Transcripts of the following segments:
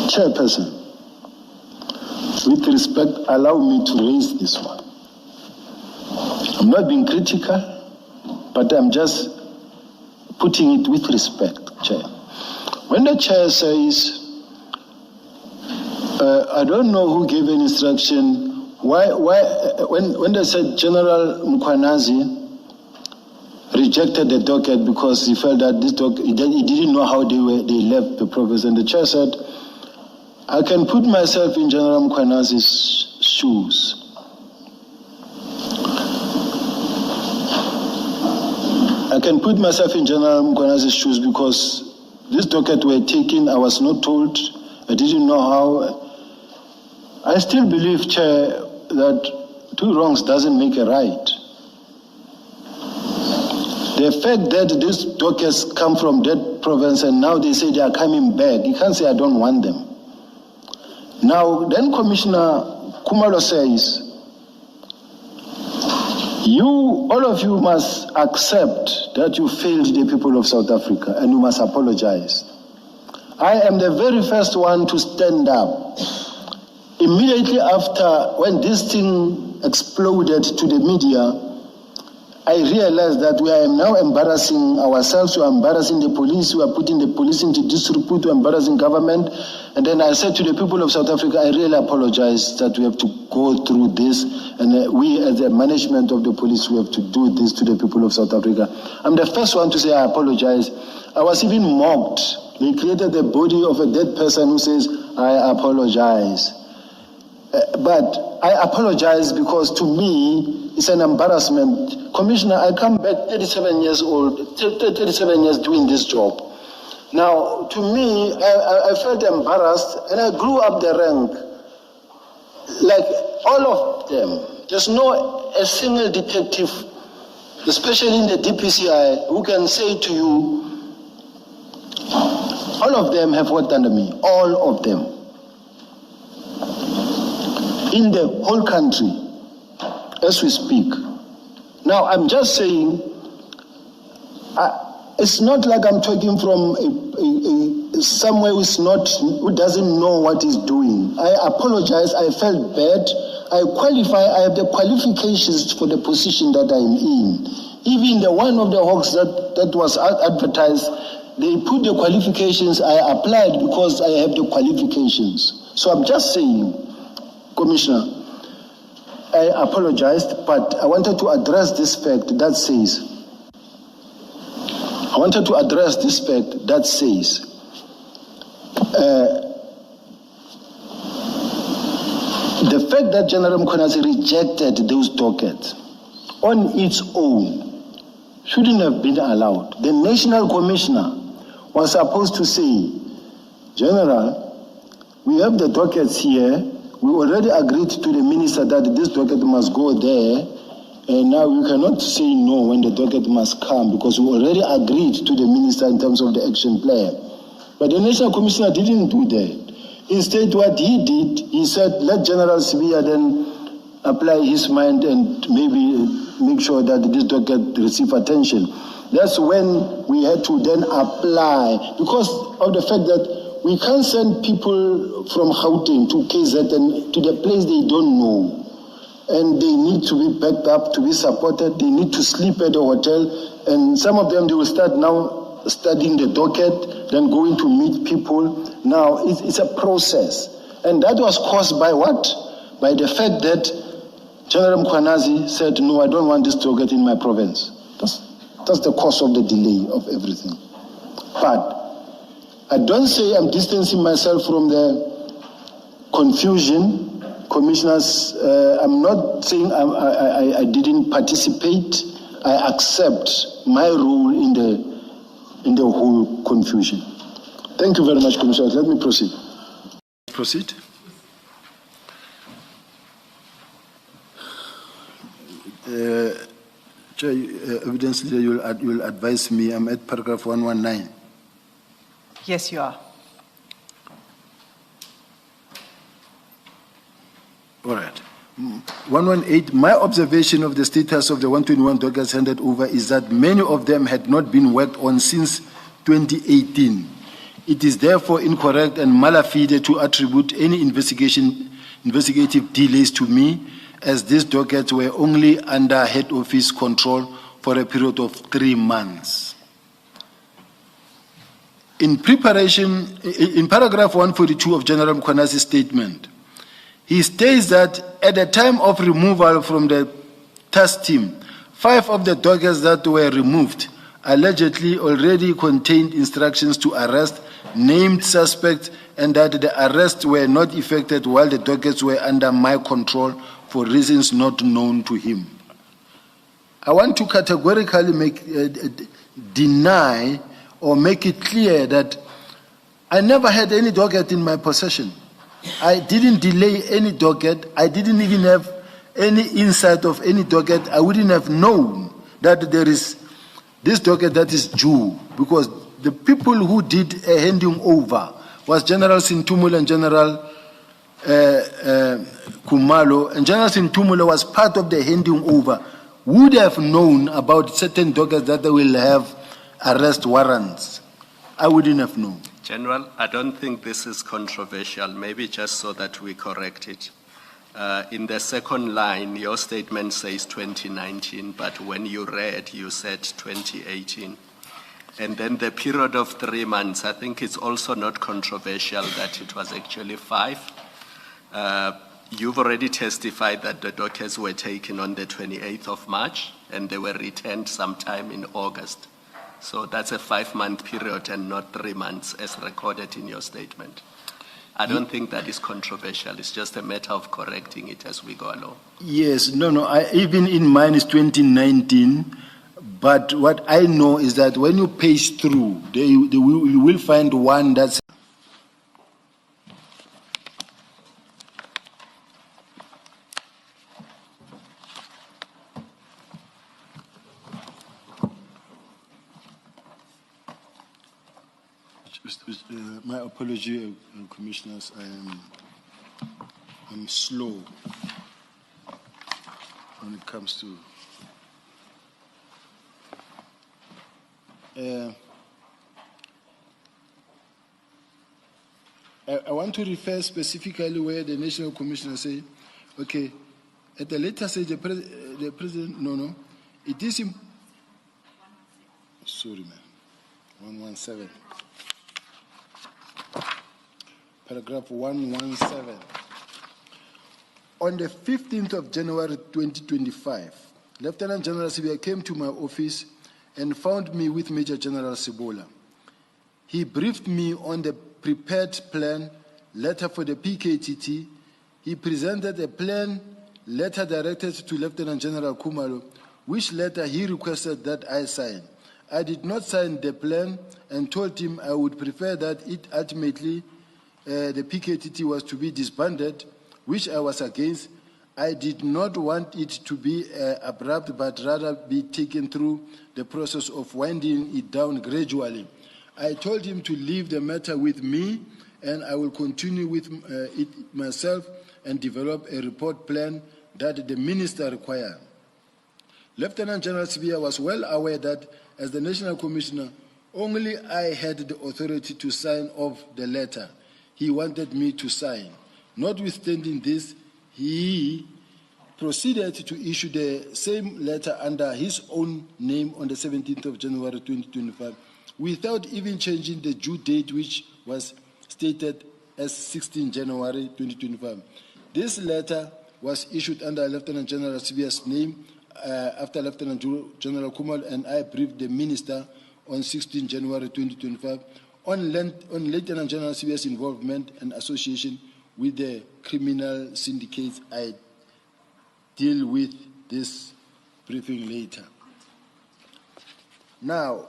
Chairperson, with respect, allow me to raise this one. I'm not being critical, but I'm just putting it with respect, Chair. When the Chair says, I don't know who gave an instruction, when they said General MKHWANAZI rejected the docket because he felt that this docket, he didn't know how they left the province, and the Chair said, I can put myself in General MKHWANAZI's shoes. I can put myself in General MKHWANAZI's shoes because this docket were taken, I was not told, I didn't know how. I still believe, Chair, that two wrongs doesn't make a right. The fact that these dockets come from that province and now they say they are coming back, you can't say I don't want them. Now, then Commissioner Khumalo says, all of you must accept that you failed the people of South Africa and you must apologize. I am the very first one to stand up. Immediately after, when this thing exploded to the media, I realized that we are now embarrassing ourselves, we are embarrassing the police, we are putting the police into disrepute, we are embarrassing government. And then I said to the people of South Africa, I really apologize that we have to go through this, and we as the management of the police, we have to do this to the people of South Africa. I'm the first one to say I apologize. I was even mocked. They created the body of a dead person who says, I apologize. But I apologize because to me, it's an embarrassment. Commissioner, I come back 37 years old, 37 years doing this job. Now, to me, I felt embarrassed and I grew up the rank. Like all of them, there's no a single detective, especially in the DPCI, who can say to you, all of them have worked under me, all of them. In the whole country, as we speak. Now, I'm just saying, it's not like I'm talking from somewhere who doesn't know what he's doing. I apologize, I felt bad. I have the qualifications for the position that I'm in. Even the one of the hawks that was advertised, they put the qualifications, I applied because I have the qualifications. So I'm just saying, Commissioner, I apologized, but I wanted to address this fact that says, the fact that General MKHWANAZI rejected those dockets on its own shouldn't have been allowed. The National Commissioner was supposed to say, General, we have the dockets here. We already agreed to the minister that this docket must go there, and now we cannot say no when the docket must come because we already agreed to the minister in terms of the action plan. But the National Commissioner didn't do that. Instead, what he did, he said, let General SIBIYA then apply his mind and maybe make sure that this docket receive attention. That's when we had to then apply, because of the fact that we can't send people from Gauteng to KZN to the place they don't know. And they need to be backed up, to be supported. They need to sleep at the hotel. And some of them, they will start now studying the docket, then going to meet people. Now, it's a process. And that was caused by what? By the fact that General MKHWANAZI said, no, I don't want this docket in my province. That's the cause of the delay of everything. But I don't say I'm distancing myself from the confusion, commissioners. I'm not saying I didn't participate. I accept my role in the whole confusion. Thank you very much, Commissioners. Let me proceed. Proceed. Chair, evidence leader, you'll advise me. I'm at paragraph 119. Yes, you are. All right. 118, my observation of the status of the 121 dockets handed over is that many of them had not been worked on since 2018. It is therefore incorrect and malafide to attribute any investigative delays to me, as these dockets were only under head office control for a period of 3 months. In paragraph 142 of General MKHWANAZI's statement, he states that at the time of removal from the task team, 5 of the dockets that were removed allegedly already contained instructions to arrest named suspects, and that the arrests were not effected while the dockets were under my control for reasons not known to him. I want to categorically deny or make it clear that I never had any docket in my possession. I didn't delay any docket. I didn't even have any insight of any docket. I wouldn't have known that there is this docket that is due, because the people who did a handing over was General Sintumula and General Kumalo, and General Sintumula was part of the handing over, would have known about certain dockets that they will have arrest warrants. I wouldn't have known. General, I don't think this is controversial, maybe just so that we correct it. In the second line, your statement says 2019, but when you read, you said 2018. And then the period of 3 months, I think it's also not controversial that it was actually 5. You've already testified that the dockets were taken on the 28th of March, and they were returned sometime in August. So that's a 5-month period and not 3 months as recorded in your statement. I don't think that is controversial. It's just a matter of correcting it as we go along. Yes, even in mine is 2019, but what I know is that when you page through, you will find one that's my apology, commissioners. I'm slow when it comes to. I want to refer specifically where the National Commissioner say, okay, at the later stage, the president, it is. Sorry, man. 117. Paragraph 117. On the 15th of January 2025, Lieutenant General SIBIYA came to my office and found me with Major General Sibola. He briefed me on the prepared plan letter for the PKTT. He presented a plan letter directed to Lieutenant General Kumalo, which letter he requested that I sign. I did not sign the plan and told him I would prefer that it ultimately the PKTT was to be disbanded, which I was against. I did not want it to be abrupt, but rather be taken through the process of winding it down gradually. I told him to leave the matter with me, and I will continue with it myself and develop a report plan that the minister required. Lieutenant General SIBIYA was well aware that, as the National Commissioner, only I had the authority to sign off the letter he wanted me to sign. Notwithstanding this, he proceeded to issue the same letter under his own name on the 17th of January 2025, without even changing the due date, which was stated as 16 January 2025. This letter was issued under Lieutenant General SIBIYA's name after Lieutenant General Kumal and I briefed the minister on 16 January 2025 on Lieutenant General SIBIYA's involvement and association with the criminal syndicates. I deal with this briefing later. Now,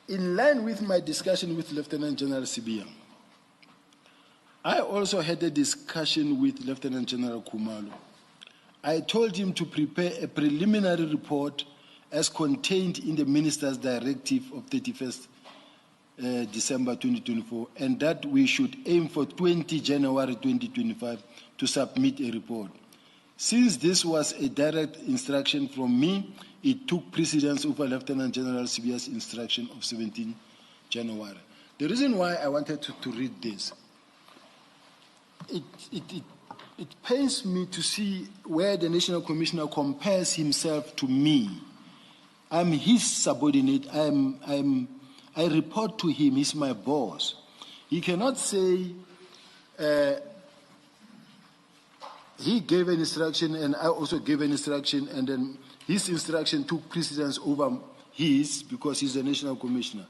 in line with my discussion with Lieutenant General SIBIYA, I also had a discussion with Lieutenant General Kumalo. I told him to prepare a preliminary report as contained in the Minister's Directive of 31st December 2024, and that we should aim for 20 January 2025 to submit a report. Since this was a direct instruction from me, it took precedence over Lieutenant General SIBIYA's instruction of 17 January. The reason why I wanted to read this, it pains me to see where the National Commissioner compares himself to me. I'm his subordinate. I report to him. He's my boss. He cannot say he gave an instruction and I also gave an instruction, and then his instruction took precedence over his because he's the National Commissioner.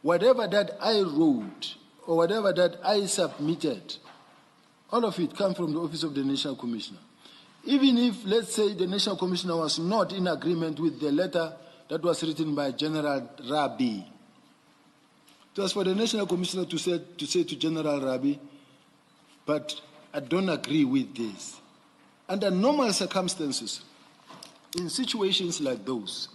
Whatever that I wrote or whatever that I submitted, all of it comes from the Office of the National Commissioner. Even if, let's say, the National Commissioner was not in agreement with the letter that was written by General Rabi, it was for the National Commissioner to say to General Rabi, but I don't agree with this. Under normal circumstances, in situations like those,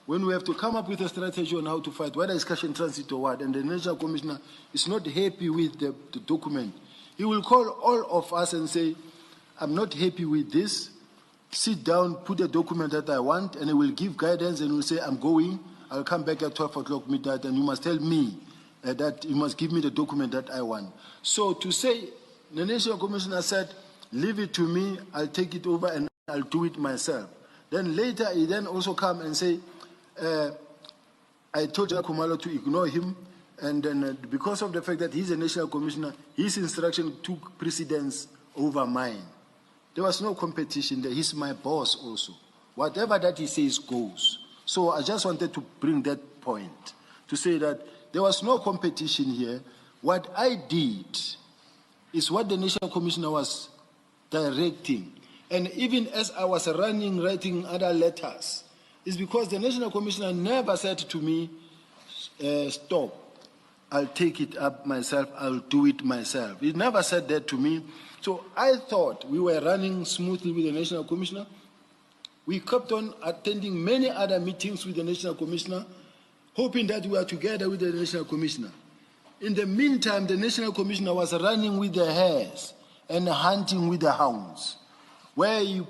when we have to come up with a strategy on how to fight, whether it's cash in transit or what, and the National Commissioner is not happy with the document, he will call all of us and say, I'm not happy with this. Sit down, put a document that I want, and he will give guidance and will say, I'm going. I'll come back at 12 o'clock midnight, and you must tell me that you must give me the document that I want. So to say, the National Commissioner said, leave it to me, I'll take it over and I'll do it myself. Then later, he then also come and say, I told General Khumalo to ignore him, and then because of the fact that he's a National Commissioner, his instruction took precedence over mine. There was no competition there. He's my boss also. Whatever that he says goes. So I just wanted to bring that point to say that there was no competition here. What I did is what the National Commissioner was directing. And even as I was writing other letters, it's because the National Commissioner never said to me, stop, I'll take it up myself, I'll do it myself. He never said that to me. So I thought we were running smoothly with the National Commissioner. We kept on attending many other meetings with the National Commissioner, hoping that we were together with the National Commissioner. In the meantime, the National Commissioner was running with the hares and hunting with the hounds, where you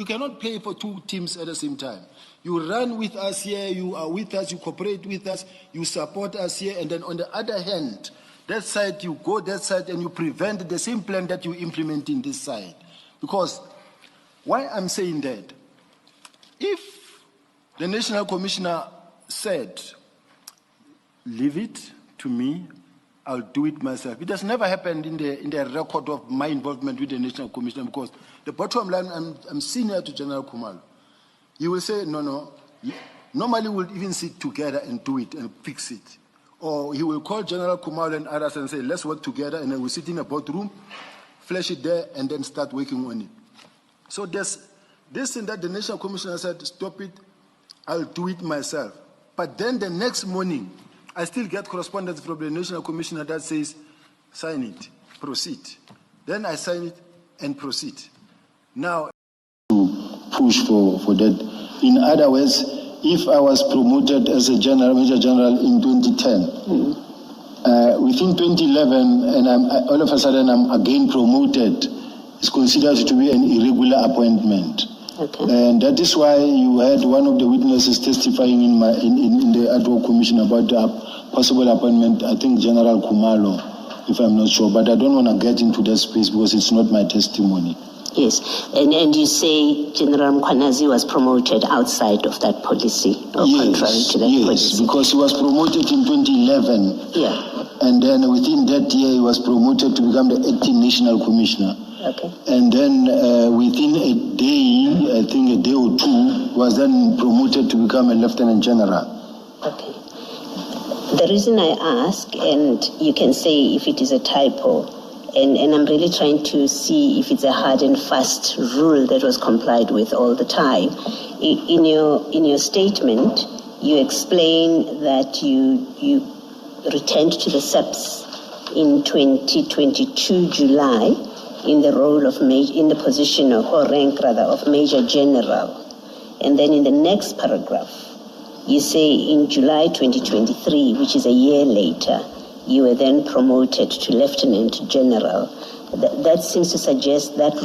cannot play for two teams at the same time. You run with us here, you are with us, you cooperate with us, you support us here, and then on the other hand, that side, you go that side and you prevent the same plan that you implement in this side. Because why I'm saying that, if the National Commissioner said, leave it to me, I'll do it myself. It has never happened in the record of my involvement with the National Commissioner, because the bottom line, I'm senior to General Khumalo. He will say, no. Normally we'll even sit together and do it and fix it. Or he will call General Khumalo and others and say, let's work together, and then we'll sit in a boardroom, flash it there, and then start working on it. So there's this thing that the National Commissioner said, stop it, I'll do it myself. But then the next morning, I still get correspondence from the National Commissioner that says, sign it, proceed. Then I sign it and proceed. Now, to push for that. In other words, if I was promoted as a Major General in 2010, within 2011, and all of a sudden I'm again promoted, it's considered to be an irregular appointment. Okay. And that is why you had one of the witnesses testifying in the ad hoc commission about the possible appointment, I think General Khumalo, if I'm not sure, but I don't want to get into that space because it's not my testimony. Yes, and you say General MKHWANAZI was promoted outside of that policy, or contrary to that policy? Yes, because he was promoted in 2011. Yeah. And then within that year, he was promoted to become the acting national commissioner. Okay. And then within a day, I think a day or two, was then promoted to become a lieutenant general. Okay. The reason I ask, and you can say if it is a typo, and I'm really trying to see if it's a hard and fast rule that was complied with all the time. In your statement, you explain that you returned to the SEPS in 2022 July in the role of in the position of, or rank rather, of Major General. And then in the next paragraph, you say in July 2023, which is a year later, you were then promoted to Lieutenant General. That seems to suggest that